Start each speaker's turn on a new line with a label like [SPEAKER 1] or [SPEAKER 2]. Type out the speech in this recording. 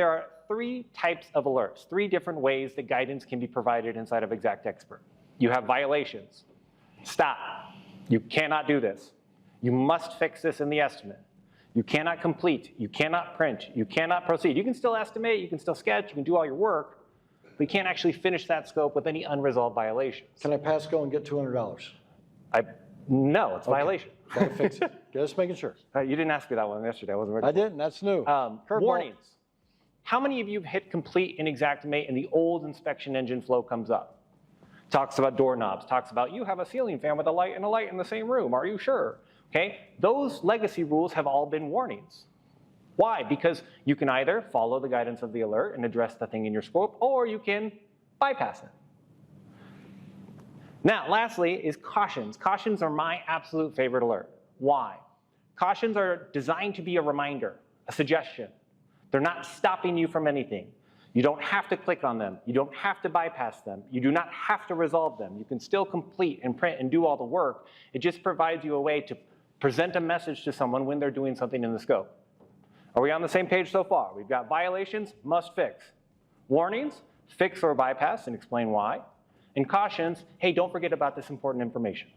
[SPEAKER 1] there are 3 types of alerts, 3 different ways that guidance can be provided inside of XactXpert. You have violations. Stop. You cannot do this. You must fix this in the estimate. You cannot complete. You cannot print. You cannot proceed. You can still estimate. You can still sketch. You can do all your work. But you can't actually finish that scope with any unresolved violations.
[SPEAKER 2] Can I pass go and get $200?
[SPEAKER 1] No, it's a violation.
[SPEAKER 2] Gotta fix it. Just making sure.
[SPEAKER 1] You didn't ask me that one yesterday. I wasn't ready.
[SPEAKER 2] I didn't. That's new.
[SPEAKER 1] Warnings. How many of you have hit complete in Xactimate and the old inspection engine flow comes up? Talks about doorknobs. Talks about you have a ceiling fan with a light and a light in the same room. Are you sure? Okay. Those legacy rules have all been warnings. Why? Because you can either follow the guidance of the alert and address the thing in your scope, or you can bypass it. Now, lastly is cautions. Cautions are my absolute favorite alert. Why? Cautions are designed to be a reminder, a suggestion. They're not stopping you from anything. You don't have to click on them. You don't have to bypass them. You do not have to resolve them. You can still complete and print and do all the work. It just provides you a way to present a message to someone when they're doing something in the scope. Are we on the same page so far? We've got violations, must fix. Warnings, fix or bypass and explain why. And cautions, hey, don't forget about this important information.